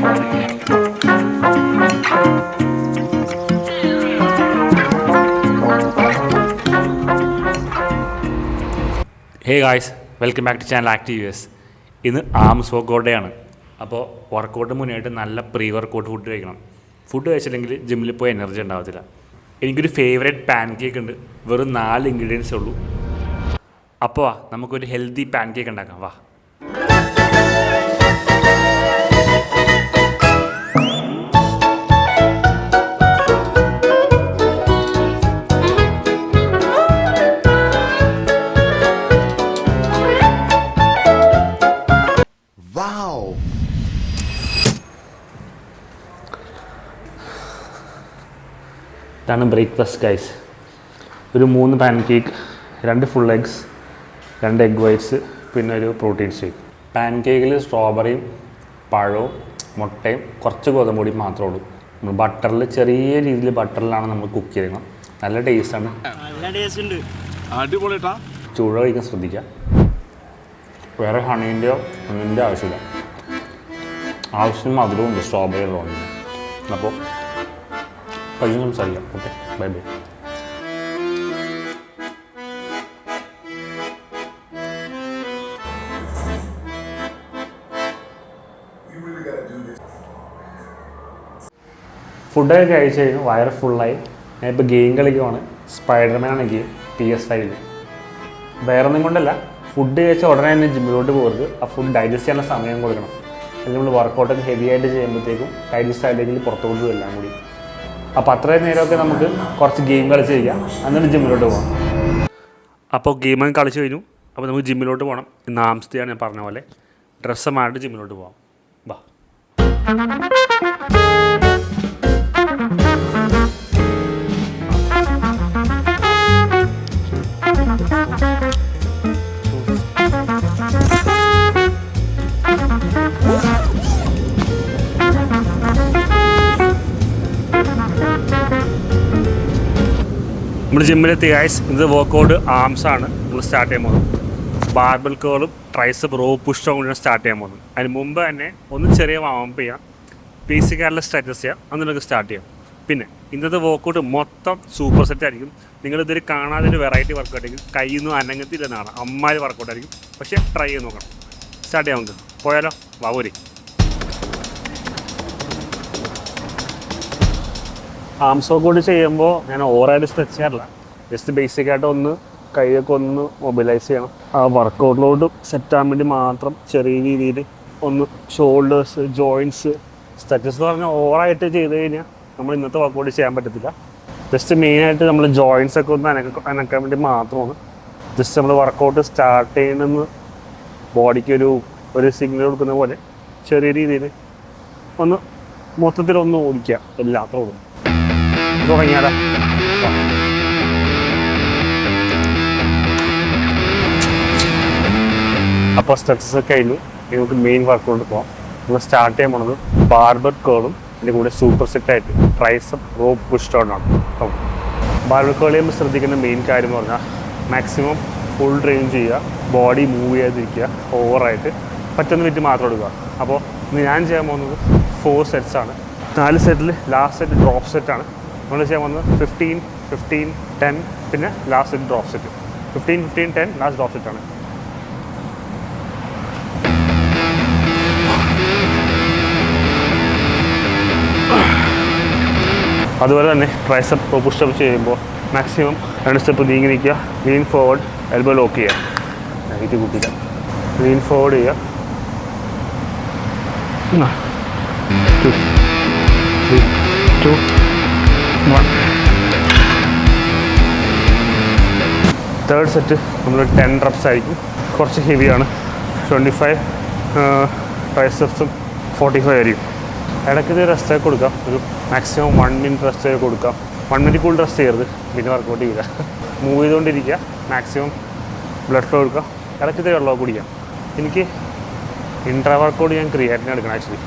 Hey guys, welcome back to channel active US. ഇന്ന് arms workout day ആണ്. അപ്പോൾ workout മുന്നായിട്ട് നല്ല പ്രീ വർക്കൗട്ട് ഫുഡ് കഴിക്കണം. ഫുഡ് കഴിച്ചില്ലെങ്കിൽ ജിമ്മിൽ പോയി എനർജി ഉണ്ടാകത്തില്ല. എനിക്കൊരു ഫേവറേറ്റ് പാൻ കേക്ക് ഉണ്ട്. വെറും 4 ഇൻഗ്രീഡിയൻസേ ഉള്ളൂ. അപ്പോൾ നമുക്കൊരു ഹെൽത്തി പാൻ കേക്ക് ഉണ്ടാക്കാം. വാ. ഇതാണ് ബ്രേക്ക്ഫാസ്റ്റ് ഗൈസ്. ഒരു 3 pan cake, 2 full eggs, 2 egg whites, പിന്നെ ഒരു പ്രോട്ടീൻ ഷേക്ക്. പാൻ കേക്കിൽ സ്ട്രോബെറിയും പഴവും മുട്ടയും കുറച്ച് ഗോതമ്പൊടിയും മാത്രമേ ഉള്ളൂ. നമ്മൾ ബട്ടറിൽ ചെറിയ രീതിയിൽ ബട്ടറിലാണ് നമ്മൾ കുക്ക് ചെയ്യണം. നല്ല ടേസ്റ്റാണ്. ചൂട് കഴിക്കാൻ ശ്രദ്ധിക്കുക. വേറെ ഹണീൻ്റെയോ ഒന്നിൻ്റെ ആവശ്യമില്ല. ആവശ്യം മധുരവും ഉണ്ട് സ്ട്രോബെറി ഉള്ളതുകൊണ്ട്. അപ്പോൾ കഴിഞ്ഞ് സംസാരിക്കാം. Okay, bye bye. ഫുഡൊക്കെ കഴിച്ച് കഴിഞ്ഞു, വയറ് ഫുള്ളായി. ഞാൻ ഇപ്പോൾ ഗെയിം കളിക്കുവാണ്. സ്പൈഡർമാനാണ് game, PS5. വേറെ ഒന്നും കൊണ്ടല്ല, ഫുഡ് കഴിച്ച ഉടനെ തന്നെ ജിമ്മിലോട്ട് പോകരുത്. ആ ഫുഡ് ഡൈജസ്റ്റ് ചെയ്യാനുള്ള സമയം കൊടുക്കണം. അല്ലെങ്കിൽ നമ്മൾ വർക്കൗട്ടൊക്കെ ഹെവി ആയിട്ട് ചെയ്യുമ്പോഴത്തേക്കും ഡൈജസ്റ്റ് ആയില്ലെങ്കിൽ പുറത്തോട്ട് എല്ലാം കൂടി. അപ്പോൾ അത്രയും നേരമൊക്കെ നമുക്ക് കുറച്ച് ഗെയിം കളിച്ച് കഴിക്കാം, എന്നിട്ട് ജിമ്മിലോട്ട് പോകാം. അപ്പോൾ ഗെയിമൊക്കെ കളിച്ച് കഴിഞ്ഞു. അപ്പോൾ നമുക്ക് ജിമ്മിലോട്ട് പോകണം. ഇന്ന് ആംസ് ഡേ ആണ്, ഞാൻ പറഞ്ഞ പോലെ. ഡ്രസ്സ് മാറിയിട്ട് ജിമ്മിലോട്ട് പോകാം. വാ. നമ്മുടെ ജിമ്മിലെത്തി ഗൈസ്. ഇത് വർക്കൗട്ട് ആംസാണ് നമ്മൾ സ്റ്റാർട്ട് ചെയ്യാൻ പോകുന്നത്. ബാർബൽ കേളും ട്രൈസപ്പ് റോ പുഷും കൂടിയാണ് സ്റ്റാർട്ട് ചെയ്യാൻ പോകുന്നത്. അതിന് മുമ്പ് തന്നെ ഒന്ന് ചെറിയ വാമപ്പ് ചെയ്യാം, ബേസിക് ആയിട്ടുള്ള സ്ട്രെച്ചസ് ചെയ്യാം, എന്നിട്ടൊക്കെ സ്റ്റാർട്ട് ചെയ്യാം. പിന്നെ ഇന്നത്തെ വർക്കൗട്ട് മൊത്തം സൂപ്പർ സെറ്റ് ആയിരിക്കും. നിങ്ങളിതൊരു കാണാതൊരു വെറൈറ്റി വർക്കൗട്ട് ആയിരിക്കും. കയ്യിൽ നിന്ന് അനങ്ങത്തില്ലെന്നാണ് അമ്മാതിരി വർക്കൗട്ട് ആയിരിക്കും. പക്ഷേ ട്രൈ ചെയ്ത് നോക്കണം. സ്റ്റാർട്ട് ചെയ്യാം നമുക്ക്. പോയാലോ? വാവൂരി. ആംസ് വർക്കൗട്ട് ചെയ്യുമ്പോൾ ഞാൻ ഓവറായിട്ട് സ്ട്രെച്ച് ചെയ്യാറില്ല. ജസ്റ്റ് ബേസിക്കായിട്ട് ഒന്ന് കൈയൊക്കെ ഒന്ന് മൊബിലൈസ് ചെയ്യണം. ആ വർക്കൗട്ടിലോട്ട് സെറ്റാകാൻ വേണ്ടി മാത്രം ചെറിയ രീതിയിൽ ഒന്ന് ഷോൾഡേഴ്സ്, ജോയിൻറ്റ്സ്, സ്ട്രെച്ചസ് എന്ന് പറഞ്ഞാൽ ഓവറായിട്ട് ചെയ്ത് കഴിഞ്ഞാൽ നമ്മൾ ഇന്നത്തെ വർക്കൗട്ട് ചെയ്യാൻ പറ്റത്തില്ല. ജസ്റ്റ് മെയിനായിട്ട് നമ്മൾ ജോയിൻറ്റ്സൊക്കെ ഒന്ന് അനക്കാൻ വേണ്ടി മാത്രമാണ്. ജസ്റ്റ് നമ്മൾ വർക്കൗട്ട് സ്റ്റാർട്ട് ചെയ്യണമെന്ന് ബോഡിക്ക് ഒരു സിഗ്നൽ കൊടുക്കുന്ന പോലെ ചെറിയ രീതിയിൽ ഒന്ന് മൊത്തത്തിലൊന്ന് ഓടിക്കുക. എല്ലാത്തോടും തുടങ്ങിയാലോ? അപ്പോൾ സ്ട്രെച്ചസ് ഒക്കെ കഴിഞ്ഞു. നമുക്ക് മെയിൻ വർക്കൗട്ട് പോകാം. നമ്മൾ സ്റ്റാർട്ട് ചെയ്യാൻ പോണത് ബാർബൽ കേളും അതിൻ്റെ കൂടെ സൂപ്പർ സെറ്റായിട്ട് ട്രൈസപ്പ് റോ പുഷ് ഡൗണാണ്. ബാർബൽ കേൾ ചെയ്യുമ്പോൾ ശ്രദ്ധിക്കുന്ന മെയിൻ കാര്യം എന്ന് പറഞ്ഞാൽ മാക്സിമം ഫുൾ ട്രെയിൻ ചെയ്യുക, ബോഡി മൂവ് ചെയ്യാതിരിക്കുക, ഓവറായിട്ട് പറ്റുന്ന വിറ്റ് മാത്രം എടുക്കുക. അപ്പോൾ ഞാൻ ചെയ്യാൻ പോകുന്നത് 4 സെറ്റ്സാണ്. 4 സെറ്റിൽ ലാസ്റ്റ് സെറ്റ് ഡ്രോപ്പ് സെറ്റാണ്. നമ്മൾ ചെയ്യാൻ പോകുന്നത് 15, 15, 10, പിന്നെ last set drop set. 15, 15, 10 last drop സെറ്റാണ്. അതുപോലെ തന്നെ ട്രൈസപ്പ് പുഷപ്പ് ചെയ്യുമ്പോൾ മാക്സിമം 2 സ്റ്റെപ്പ് നീങ്ങി നിൽക്കുക, ലീൻ ഫോർവേഡ്, എൽബോ ലോക്ക് ചെയ്യുക, ഇത് കൂട്ടിക്കുക, ലീൻ ഫോർവേഡ് ചെയ്യുക, 2, 1. തേർഡ് സെറ്റ് നമ്മൾ 10 റെപ്സ് ആയിരിക്കും. കുറച്ച് ഹെവിയാണ്. 25 ട്രൈസെപ്സും 45 ആയിരിക്കും. ഇടയ്ക്ക് ഇത് റെസ്റ്റൊക്കെ കൊടുക്കാം. ഒരു മാക്സിമം 1 മിനിറ്റ് റെസ്റ്റ് കൊടുക്കാം. 1 മിനിറ്റ് കൂടുതൽ റെസ്റ്റ് ചെയ്യരുത്, പിന്നെ വർക്കൗട്ട് ചെയ്യുക. മൂവ് ചെയ്തുകൊണ്ടിരിക്കുക, മാക്സിമം ബ്ലഡ് ഫ്ലോ എടുക്കുക. ഇടയ്ക്ക് ഇത് വെള്ളമൊക്കെ കുടിക്കാം. എനിക്ക് ഇൻട്രാ വർക്കൗട്ട് ഞാൻ ക്രിയാറ്റിൻ എടുക്കണം ആക്ച്വലി.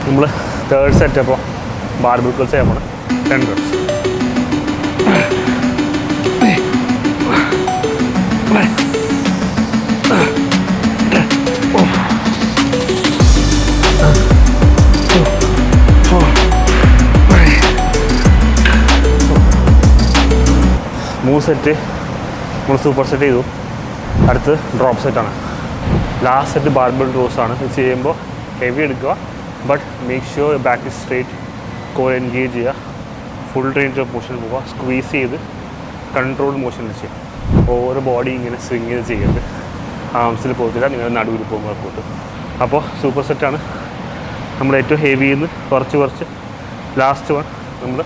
നമ്മൾ തേർഡ് സെറ്റ് അപ്പോൾ ബാർബൽ കേൾ ചെയ്യാൻ പോകണം. 10 reps. മൂന്ന് സെറ്റ് നമ്മൾ സൂപ്പർ സെറ്റ് ചെയ്തു. അടുത്ത് ഡ്രോപ്പ് സെറ്റാണ്. ലാസ്റ്റ് സെറ്റ് ബാർബൽ റോസാണ്. ഇത് ചെയ്യുമ്പോൾ ഹെവി എടുക്കുക, but make sure back is straight, core engage ചെയ്യുക, ഫുൾ റേഞ്ച് ഓഫ് മോഷൻ പോവുക, സ്ക്വീസ് ചെയ്ത് കൺട്രോൾ മോഷനിൽ ചെയ്യുക. ഓരോ ബോഡി ഇങ്ങനെ സ്വിങ് ചെയ്ത് ചെയ്യരുത്. ആംസിൽ പോകത്തില്ല, നിങ്ങളുടെ നടുവിൽ പോകുമ്പോൾ പോട്ട്. അപ്പോൾ സൂപ്പർ സെറ്റാണ് നമ്മൾ ഏറ്റവും ഹെവിയിൽ നിന്ന് കുറച്ച് ലാസ്റ്റ് വൺ നമ്മൾ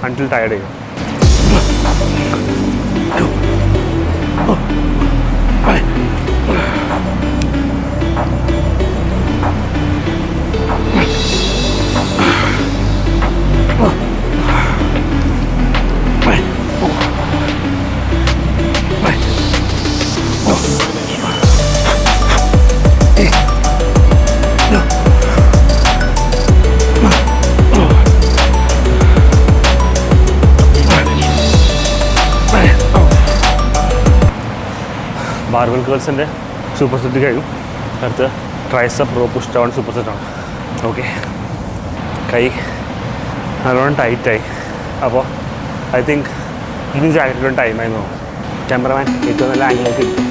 അൺടിൽ ടയർഡ് ചെയ്യും. ബാർബൽ കേൾസിൻ്റെ സൂപ്പർ സെറ്റ് കഴിഞ്ഞു. അടുത്ത് tricep rope push down super സെറ്റാണ്. ഓക്കെ, കൈ നല്ലോണം ടൈറ്റായി. അപ്പോൾ ഐ തിങ്ക് ഇനി ജാക്കറ്റിലും ടൈമായി നോക്കും. ക്യാമറമാൻ ഏറ്റവും നല്ല ആംഗിലേക്ക് കിട്ടും.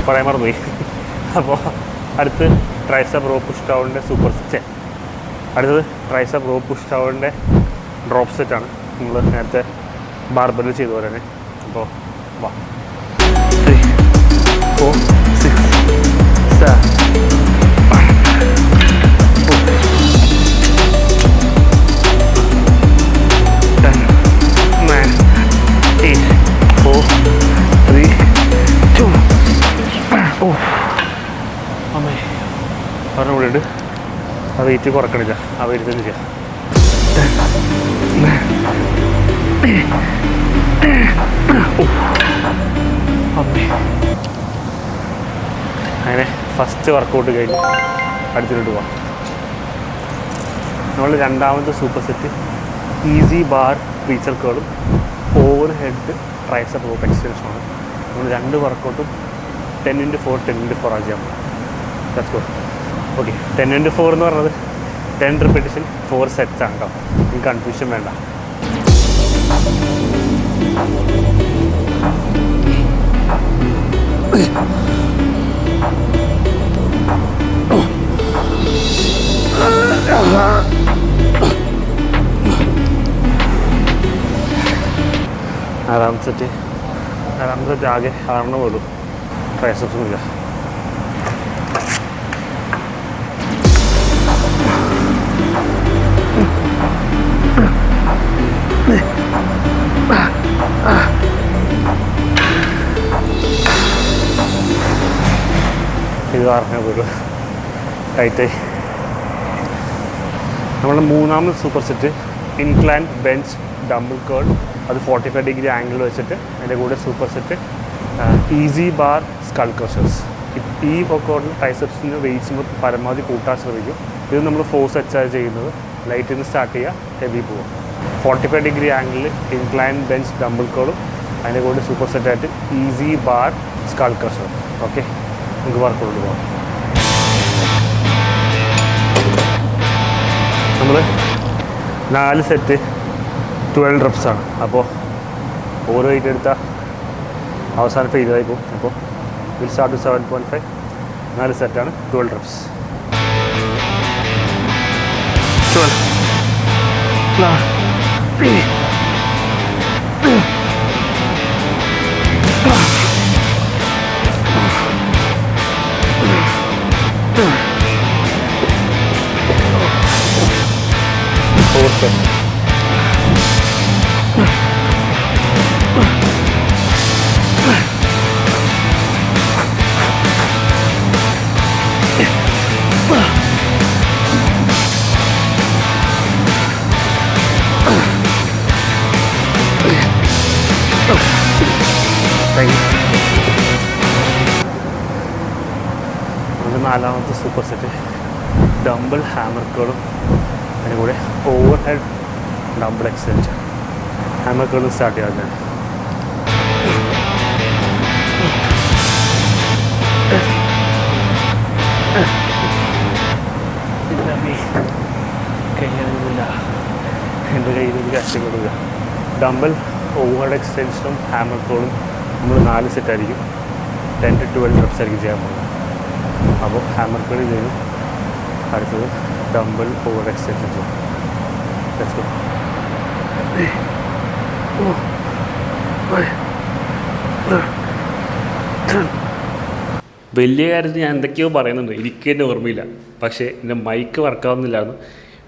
പറയാൻ മറന്നുപോയി. അപ്പോൾ അടുത്ത് ട്രൈസപ്പ് റോ പുഷ് ഡൗണിൻ്റെ സൂപ്പർ സെറ്റ്. അടുത്തത് ട്രൈസപ്പ് റോ പുഷ് ഡൗണിൻ്റെ ഡ്രോപ്പ് സെറ്റാണ്. നമ്മൾ നേരത്തെ ബാർബറിൽ ചെയ്ത പോലെ തന്നെ. അപ്പോൾ വാ, 3 4 6 7 10 9 8 4 3 2 അമ്മേ പറഞ്ഞ കൂടെ ഉണ്ട്. ആ വെയിറ്റ് കുറക്കണില്ല, ആ വെയിറ്റ് തന്നെ ചെയ്യാം. അമ്മേ അങ്ങനെ ഫസ്റ്റ് വർക്കൗട്ട് കഴിഞ്ഞ് അടുത്തിട്ട് പോവാം. നമ്മൾ രണ്ടാമത്തെ super set EZ bar preacher കേളും ഓവർ ഹെഡ് ട്രൈസപ്പ് റോപ്പ് എക്സ്റ്റൻഷനാണ്. നമ്മൾ രണ്ട് വർക്കൗട്ടും 10x4 10x4 ആണ് ചെയ്യാൻ പോകുന്നത്. That's good. ഓക്കെ, 10x4 എന്ന് പറഞ്ഞത് 10 റിപ്പീറ്റേഷൻ 4 സെറ്റ്സ് ആണ് കേട്ടോ. നിങ്ങൾക്ക് കൺഫ്യൂഷൻ വേണ്ട. ആറാമത്തെ സെറ്റ് ആകെ 6 പോലും ട്രൈസെപ്സും ഇല്ല. ഇത് 6 പോലും ടൈറ്റായി. നമ്മുടെ മൂന്നാമത് super set incline bench dumbbell curl. അത് 45 ഡിഗ്രി ആംഗിൾ വെച്ചിട്ട് അതിൻ്റെ കൂടെ super set EZ bar skull crushers. ഈ വർക്കൗട്ടിൽ ട്രൈസെപ്സിന് വെയിറ്റ്സിന് പരമാവധി കൂട്ടാൻ ശ്രമിക്കും. ഇത് നമ്മൾ 4 സെറ്റ്സാണ് ചെയ്യുന്നത്. ലൈറ്റിൽ നിന്ന് സ്റ്റാർട്ട് ചെയ്യുക, ഹെവി പോവുക. 45 ഡിഗ്രി ആംഗിളിൽ ഇൻക്ലൈൻ ബെഞ്ച് ഡംബിൾ കേളും അതിൻ്റെ കൂടെ സൂപ്പർ സെറ്റായിട്ട് easy bar skull crusher. Okay, നമുക്ക് വർക്കൗട്ട് പോകാം. നമ്മൾ 4 സെറ്റ് 12 റെപ്സാണ്. അപ്പോൾ ഓരോ വെയിറ്റ് എടുത്താൽ അവസാനം ഫെയിലായി പോകും. അപ്പോൾ വിൽ സ്റ്റാർട്ട് 7.5. 4 സെറ്റാണ് 12 റെപ്സ്. 12 4 set. നാലാമത്തെ സൂപ്പർ സെറ്റ് ഡംബിൾ ഹാമർ കേളും അതിന് കൂടെ overhead dumbbell extension. Hammer കേളും സ്റ്റാർട്ട് ചെയ്യാതെ കാറ്റഗറി കൊടുക്കുക. ഡംബൽ ഓവർഹെഡ് എക്സ്റ്റൻഷനും ഹാമർ കോളും നമ്മൾ 4 സെറ്റായിരിക്കും. 10 to 12 reps ആയിരിക്കും ചെയ്യാൻ പോകുന്നത്. അപ്പോൾ ഹാമർ കോൾ ചെയ്യും. അടുത്തത് ഡംബൽ ഓവർഹെഡ് എക്സ്റ്റൻഷൻസും. Let's go. വലിയ കാര്യത്തിൽ ഞാൻ എന്തൊക്കെയോ പറയുന്നുണ്ട്, എനിക്ക് തന്നെ ഓർമ്മയില്ല. പക്ഷേ എൻ്റെ മൈക്ക് വർക്കാവുന്നില്ലായിരുന്നു.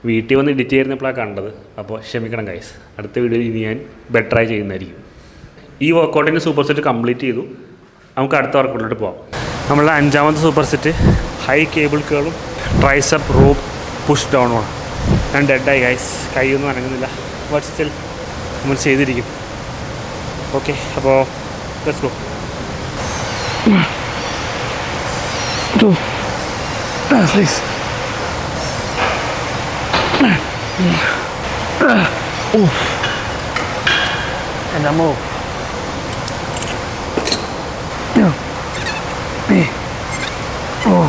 വീട്ടിൽ വന്ന് എഡിറ്റ് ചെയ്യുന്നപ്പോഴാണ് കണ്ടത്. അപ്പോൾ ക്ഷമിക്കണം ഗൈസ്, അടുത്ത വീഡിയോയിൽ ഇനി ഞാൻ ബെറ്ററായി ചെയ്യുന്നതായിരിക്കും. ഈ വർക്കൗട്ടിൻ്റെ സൂപ്പർ സെറ്റ് കംപ്ലീറ്റ് ചെയ്തു. നമുക്ക് അടുത്ത വർക്കൗട്ടിലോട്ട് പോകാം. നമ്മളുടെ 5ാമത്തെ സൂപ്പർ സെറ്റ് ഹൈ കേബിൾ കേളും ട്രൈസപ്പ് റോപ്പ് പുഷ് ഡൗണുമാണ്. ഞാൻ ഡെഡായി ഗൈസ്, കൈയൊന്നും അനങ്ങുന്നില്ല. ബട്ട് സ്റ്റിൽ നമ്മൾ ചെയ്തിരിക്കും. ഓക്കെ, അപ്പോൾ let's go. 2 please. And I move. 2 3 4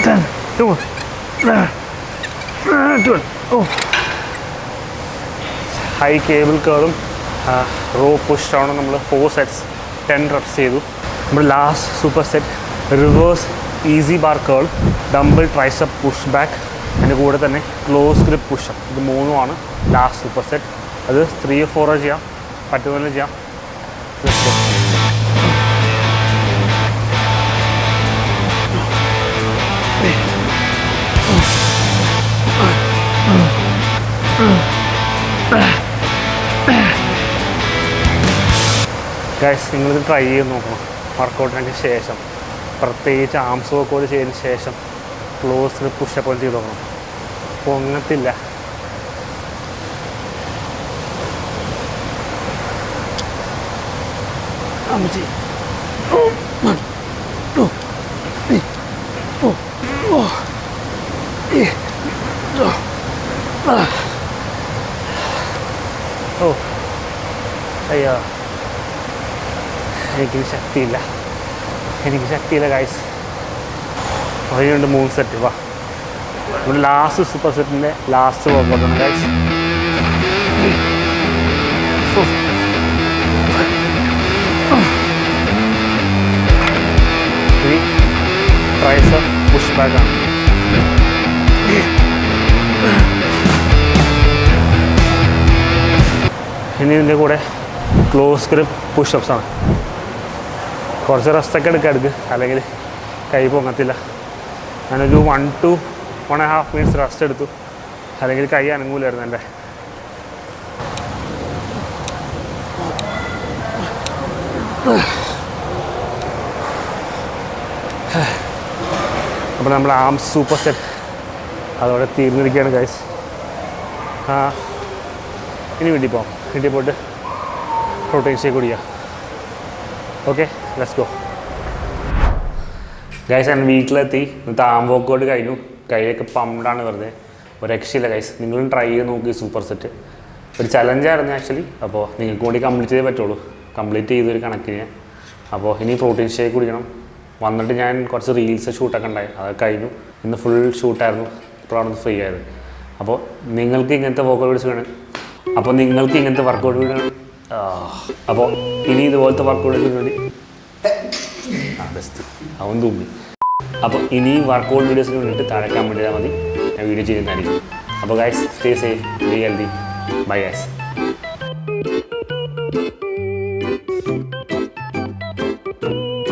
10 2 high cable കേളും റോ പുഷ് ഡൗണും നമ്മൾ 4 സെറ്റ്സ് 10 reps ചെയ്തു. നമ്മൾ last super set reverse EZ bar curl, dumbbell tricep push back, അതിൻ്റെ കൂടെ തന്നെ ക്ലോസ് ഗ്രിപ്പ് പുഷപ്പ്. ഇത് 3ഉമാണ് ലാസ്റ്റ് സൂപ്പർ സെറ്റ്. അത് 3 or 4 ചെയ്യാം, പറ്റുപോലെ ചെയ്യാം. ഗൈസ്, നിങ്ങളിത് ട്രൈ ചെയ്ത് നോക്കണം. വർക്കൗട്ടിനൊക്കെ ശേഷം, പ്രത്യേകിച്ച് ആംസ് വർക്കൗട്ട് ചെയ്തതിന് ശേഷം ക്ലോസ് ഗ്രിപ്പ് പുഷപ്പ് ചെയ്ത് നോക്കണം. പൊങ്ങത്തില്ല. ഓ അയ്യോ, എനിക്ക് ശക്തിയില്ല ഗൈസ്. അതിനുണ്ട് 3 സെറ്റ്. വാ, നമ്മുടെ ലാസ്റ്റ് സൂപ്പർ സെറ്റിൻ്റെ ലാസ്റ്റ് വർക്കൗട്ടാണ് ഗൈസ്. ഇനി ട്രൈസപ്പ് പുഷ് ബാക്കാണ്. ഇനി ഇതിൻ്റെ കൂടെ ക്ലോസ് ഗ്രിപ്പ് പുഷപ്സ് ആണ്. കുറച്ച് റെസ്റ്റൊക്കെ എടുക്കുക, അല്ലെങ്കിൽ കൈ പൊങ്ങത്തില്ല. ഞാനൊരു 1 to 1.5 minutes റെസ്റ്റ് എടുത്തു, അല്ലെങ്കിൽ കൈ അനങ്ങൂലായിരുന്നു എൻ്റെ. അപ്പോൾ നമ്മൾ ആംസ് സൂപ്പർ സെറ്റ് അതോടെ തീർന്നിരിക്കുകയാണ് ഗൈസ്. ഇനി വീട്ടിൽ പോകാം. വീട്ടിൽ പോയിട്ട് പ്രോട്ടീൻ ഷേക്ക് കുടിക്കാം. Okay, let's go. ഗൈസ്, ഞാൻ വീട്ടിലെത്തി. ഇന്നത്തെ ആം വർക്കൗട്ട് കഴിഞ്ഞു. കൈയൊക്കെ പമ്പ്ഡാണ് വെറുതെ, ഒരു രക്ഷയില്ല ഗൈസ്. നിങ്ങളും ട്രൈ ചെയ്ത് നോക്കി സൂപ്പർ സെറ്റ്. ഒരു ചലഞ്ചായിരുന്നു ആക്ച്വലി. അപ്പോൾ നിങ്ങൾക്ക് കൂടി കംപ്ലീറ്റ് ചെയ്തേ പറ്റുള്ളൂ. കംപ്ലീറ്റ് ചെയ്തൊരു കണക്കിന്. അപ്പോൾ ഇനി പ്രോട്ടീൻ ഷേക്ക് കുടിക്കണം. വന്നിട്ട് ഞാൻ കുറച്ച് റീൽസ് ഷൂട്ടൊക്കെ ഉണ്ടായി, അതൊക്കെ കഴിഞ്ഞു. ഇന്ന് ഫുൾ ഷൂട്ടായിരുന്നു. ഇപ്പോഴാണ് ഫ്രീ ആയത്. അപ്പോൾ നിങ്ങൾക്ക് ഇങ്ങനത്തെ വർക്കൗട്ട് വീഡിയോസ് വേണം. അപ്പോൾ ഇനി ഇതുപോലത്തെ വർക്കൗട്ട് വേണ്ടി ബെസ്റ്റ് അവൻ തൂങ്ങി. അപ്പോൾ ഇനി വർക്കൗട്ട് വീഡിയോസിന് വേണ്ടിയിട്ട് താഴെ കമൻറ്റ് ചെയ്താൽ മതി, ഞാൻ വീഡിയോ ചെയ്യുന്നതായിരിക്കും. അപ്പോൾ guys, stay safe, be healthy. Bye guys.